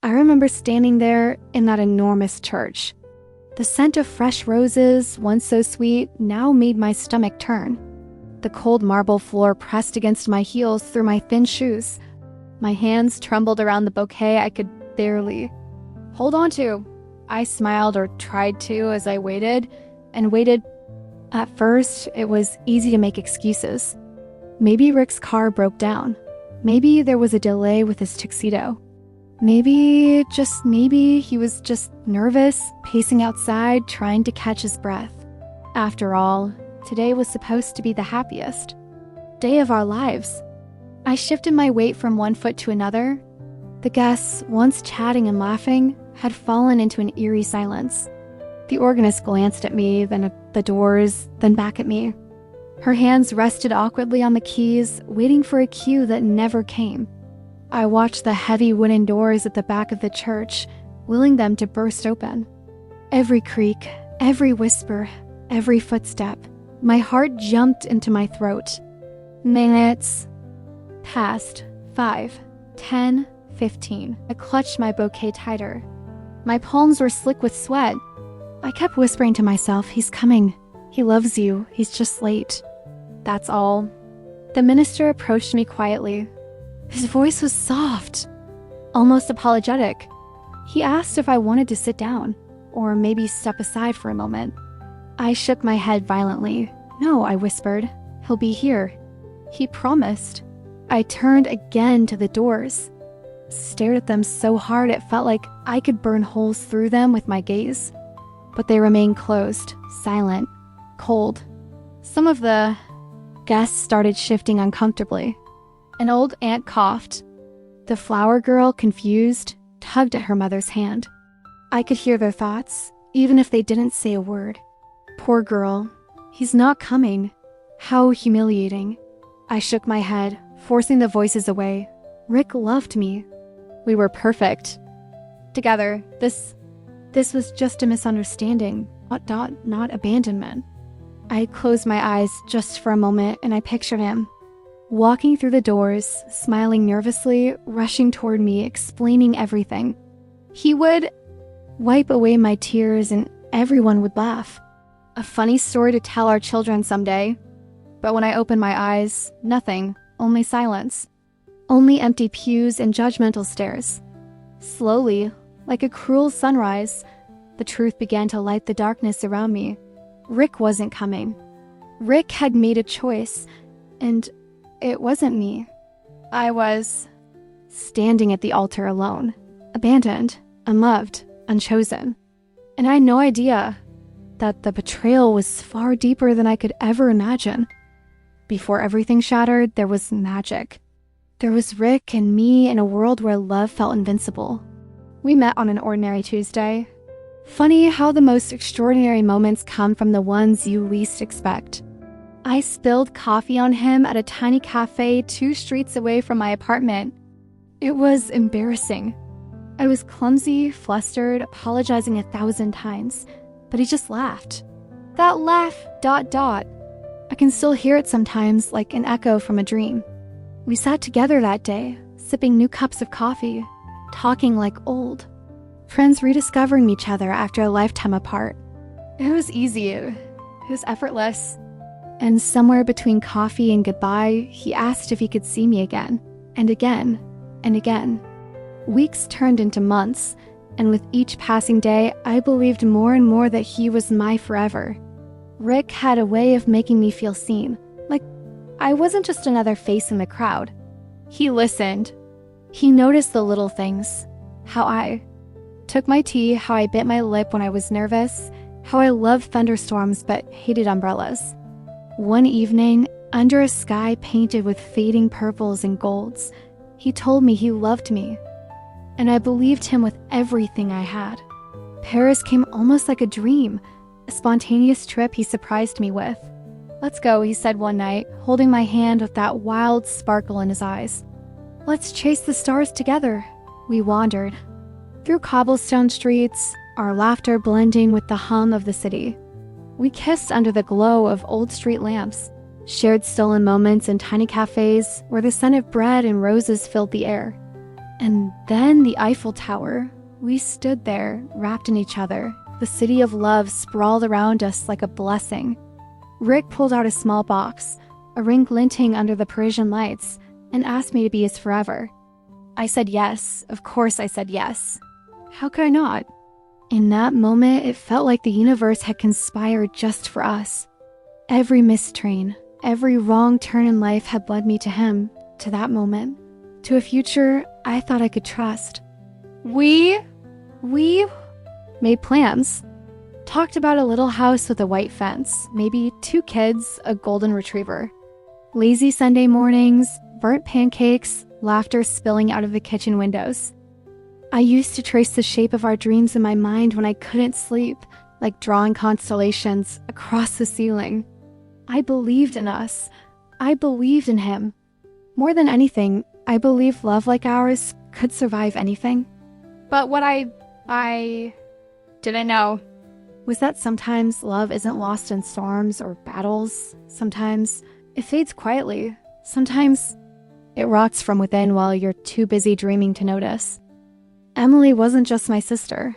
I remember standing there in that enormous church. The scent of fresh roses, once so sweet, now made my stomach turn. The cold marble floor pressed against my heels through my thin shoes. My hands trembled around the bouquet I could barely hold on to. I smiled, or tried to, as I waited and waited. At first, it was easy to make excuses. Maybe Rick's car broke down. Maybe there was a delay with his tuxedo. Maybe, just maybe, he was just nervous, pacing outside, trying to catch his breath. After all, today was supposed to be the happiest day of our lives. I shifted my weight from one foot to another. The guests, once chatting and laughing, had fallen into an eerie silence. The organist glanced at me, then at the doors, then back at me. Her hands rested awkwardly on the keys, waiting for a cue that never came. I watched the heavy wooden doors at the back of the church, willing them to burst open. Every creak, every whisper, every footstep, my heart jumped into my throat. Minutes passed. 5, 10, 15. I clutched my bouquet tighter. My palms were slick with sweat. I kept whispering to myself, "He's coming. He loves you. He's just late." That's all. The minister approached me quietly. His voice was soft, almost apologetic. He asked if I wanted to sit down, or maybe step aside for a moment. I shook my head violently. "No," I whispered. "He'll be here." He promised. I turned again to the doors, stared at them so hard it felt like I could burn holes through them with my gaze. But they remained closed, silent, cold. Some of the guests started shifting uncomfortably. An old aunt coughed. The flower girl, confused, tugged at her mother's hand. I could hear their thoughts, even if they didn't say a word. Poor girl. He's not coming. How humiliating. I shook my head, forcing the voices away. Rick loved me. We were perfect. Together. This was just a misunderstanding, not abandonment. I closed my eyes just for a moment and I pictured him. Walking through the doors, smiling nervously, rushing toward me, explaining everything. He would wipe away my tears and everyone would laugh. A funny story to tell our children someday. But when I opened my eyes, nothing, only silence. Only empty pews and judgmental stares. Slowly, like a cruel sunrise, the truth began to light the darkness around me. Rick wasn't coming. Rick had made a choice, and it wasn't me. I was standing at the altar alone, abandoned, unloved, unchosen. And I had no idea that the betrayal was far deeper than I could ever imagine. Before everything shattered, there was magic. There was Rick and me in a world where love felt invincible. We met on an ordinary Tuesday. Funny how the most extraordinary moments come from the ones you least expect. I spilled coffee on him at a tiny cafe 2 streets away from my apartment. It was embarrassing. I was clumsy, flustered, apologizing 1,000 times, but he just laughed. That laugh, ... I can still hear it sometimes, like an echo from a dream. We sat together that day, sipping new cups of coffee, talking like old friends rediscovering each other after a lifetime apart. It was easy. It was effortless. And somewhere between coffee and goodbye, he asked if he could see me again, and again, and again. Weeks turned into months, and with each passing day, I believed more and more that he was my forever. Rick had a way of making me feel seen, like I wasn't just another face in the crowd. He listened. He noticed the little things. How I took my tea, how I bit my lip when I was nervous, how I loved thunderstorms but hated umbrellas. One evening, under a sky painted with fading purples and golds, he told me he loved me. And I believed him with everything I had. Paris came almost like a dream, a spontaneous trip he surprised me with. "Let's go," he said one night, holding my hand with that wild sparkle in his eyes. "Let's chase the stars together." We wandered through cobblestone streets, our laughter blending with the hum of the city. We kissed under the glow of old street lamps, shared stolen moments in tiny cafes where the scent of bread and roses filled the air. And then the Eiffel Tower. We stood there, wrapped in each other. The city of love sprawled around us like a blessing. Rick pulled out a small box, a ring glinting under the Parisian lights, and asked me to be his forever. I said yes. Of course I said yes. How could I not? In that moment, it felt like the universe had conspired just for us. Every missed train, every wrong turn in life had led me to him, to that moment, to a future I thought I could trust. We made plans. Talked about a little house with a white fence, maybe 2 kids, a golden retriever. Lazy Sunday mornings, burnt pancakes, laughter spilling out of the kitchen windows. I used to trace the shape of our dreams in my mind when I couldn't sleep, like drawing constellations across the ceiling. I believed in us. I believed in him. More than anything, I believed love like ours could survive anything. But what I didn't know was that sometimes love isn't lost in storms or battles. Sometimes it fades quietly. Sometimes it rots from within while you're too busy dreaming to notice. Emily wasn't just my sister.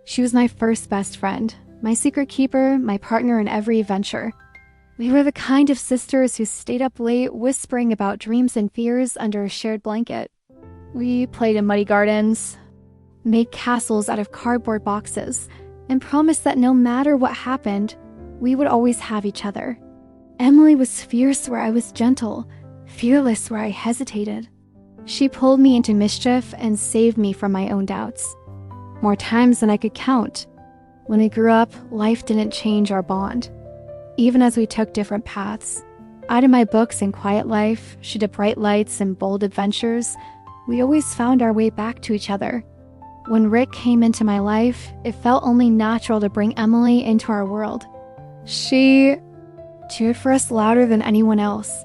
She was my first best friend, my secret keeper, my partner in every adventure. We were the kind of sisters who stayed up late whispering about dreams and fears under a shared blanket. We played in muddy gardens, made castles out of cardboard boxes, and promised that no matter what happened, we would always have each other. Emily was fierce where I was gentle, fearless where I hesitated. She pulled me into mischief and saved me from my own doubts. More times than I could count. When we grew up, life didn't change our bond. Even as we took different paths. I did my books and quiet life, she did bright lights and bold adventures. We always found our way back to each other. When Rick came into my life, it felt only natural to bring Emily into our world. She cheered for us louder than anyone else.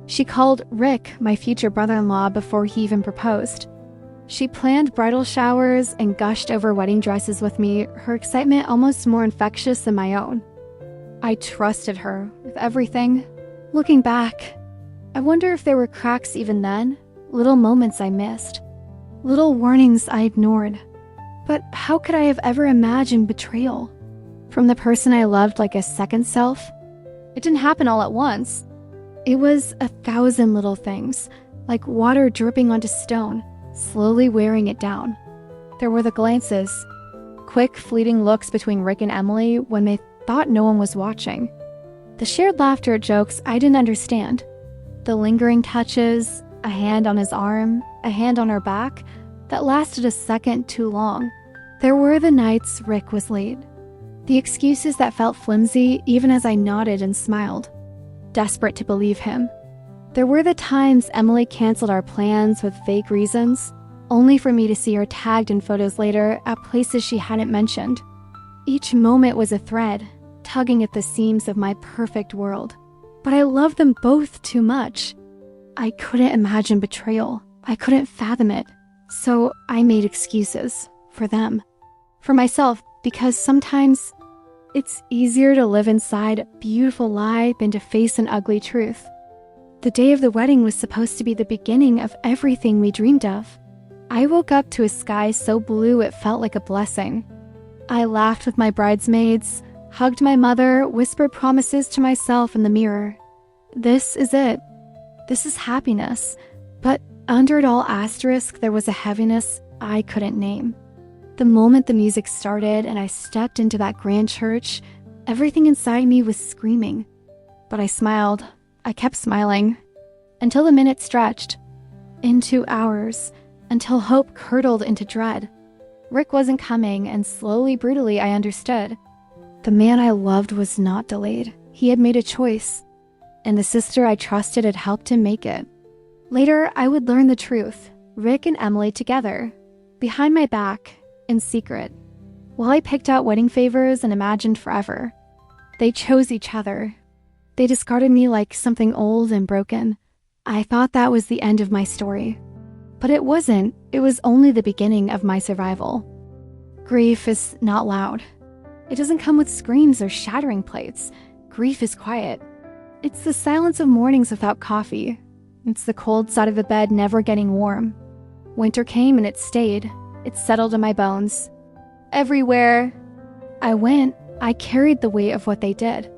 She called Rick my future brother-in-law before he even proposed. She planned bridal showers and gushed over wedding dresses with me, her excitement almost more infectious than my own. I trusted her with everything. Looking back, I wonder if there were cracks even then, little moments I missed, little warnings I ignored. But how could I have ever imagined betrayal? From the person I loved like a second self? It didn't happen all at once. It was 1,000 little things, like water dripping onto stone, slowly wearing it down. There were the glances, quick, fleeting looks between Rick and Emily when they thought no one was watching. The shared laughter at jokes I didn't understand. The lingering touches, a hand on his arm, a hand on her back, that lasted a second too long. There were the nights Rick was late. The excuses that felt flimsy even as I nodded and smiled, desperate to believe him. There were the times Emily canceled our plans with vague reasons, only for me to see her tagged in photos later at places she hadn't mentioned. Each moment was a thread, tugging at the seams of my perfect world. But I loved them both too much. I couldn't imagine betrayal. I couldn't fathom it. So I made excuses for them. For myself, because sometimes it's easier to live inside a beautiful lie than to face an ugly truth. The day of the wedding was supposed to be the beginning of everything we dreamed of. I woke up to a sky so blue it felt like a blessing. I laughed with my bridesmaids, hugged my mother, whispered promises to myself in the mirror. This is it. This is happiness. But under it all asterisk, there was a heaviness I couldn't name. The moment the music started and I stepped into that grand church, everything inside me was screaming. But I smiled. I kept smiling. Until the minutes stretched. Into hours. Until hope curdled into dread. Rick wasn't coming, and slowly, brutally, I understood. The man I loved was not delayed. He had made a choice. And the sister I trusted had helped him make it. Later, I would learn the truth. Rick and Emily together. Behind my back. In secret. While I picked out wedding favors and imagined forever. They chose each other. They discarded me like something old and broken. I thought that was the end of my story. But it wasn't. It was only the beginning of my survival. Grief is not loud. It doesn't come with screams or shattering plates. Grief is quiet. It's the silence of mornings without coffee. It's the cold side of the bed never getting warm. Winter came and it stayed. It settled in my bones. Everywhere I went, I carried the weight of what they did.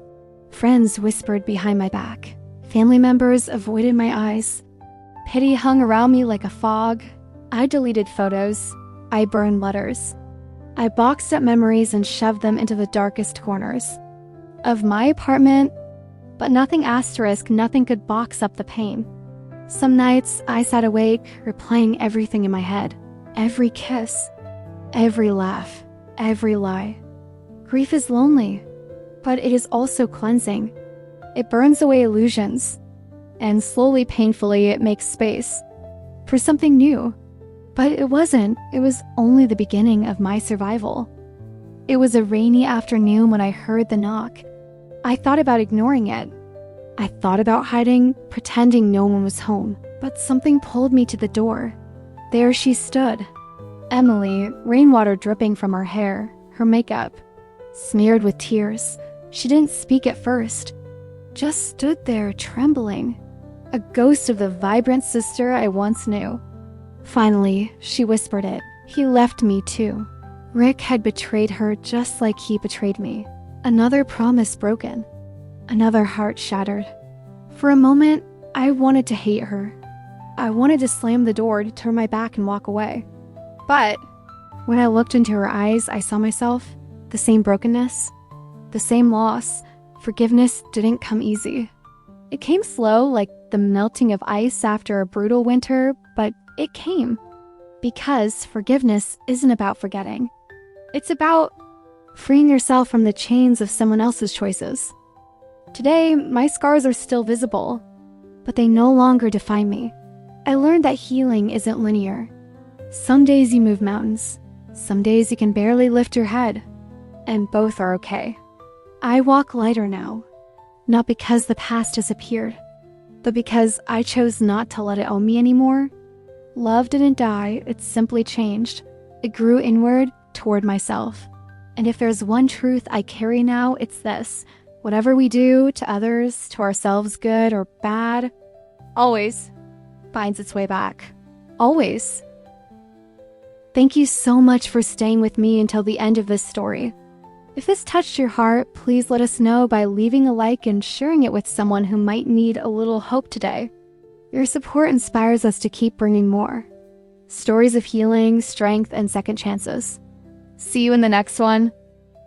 Friends whispered behind my back. Family members avoided my eyes. Pity hung around me like a fog. I deleted photos. I burned letters. I boxed up memories and shoved them into the darkest corners of my apartment, but nothing could box up the pain. Some nights I sat awake, replaying everything in my head. Every kiss, every laugh, every lie. Grief is lonely, but it is also cleansing. It burns away illusions, and slowly, painfully, it makes space for something new. But it wasn't. It was only the beginning of my survival. It was a rainy afternoon when I heard the knock. I thought about ignoring it. I thought about hiding, pretending no one was home. But something pulled me to the door. There she stood. Emily, rainwater dripping from her hair, her makeup smeared with tears. She didn't speak at first, just stood there trembling, a ghost of the vibrant sister I once knew. Finally, she whispered it. He left me too. Rick had betrayed her just like he betrayed me. Another promise broken. Another heart shattered. For a moment, I wanted to hate her. I wanted to slam the door, to turn my back and walk away. But when I looked into her eyes, I saw myself, the same brokenness, the same loss. Forgiveness didn't come easy. It came slow, like the melting of ice after a brutal winter, but it came. Because forgiveness isn't about forgetting. It's about freeing yourself from the chains of someone else's choices. Today, my scars are still visible, but they no longer define me. I learned that healing isn't linear. Some days you move mountains. Some days you can barely lift your head. And both are okay. I walk lighter now. Not because the past disappeared, but because I chose not to let it own me anymore. Love didn't die, it simply changed. It grew inward toward myself. And if there's one truth I carry now, it's this. Whatever we do to others, to ourselves, good or bad, always finds its way back. Always. Thank you so much for staying with me until the end of this story. If this touched your heart, please let us know by leaving a like and sharing it with someone who might need a little hope today. Your support inspires us to keep bringing more stories of healing, strength, and second chances. See you in the next one.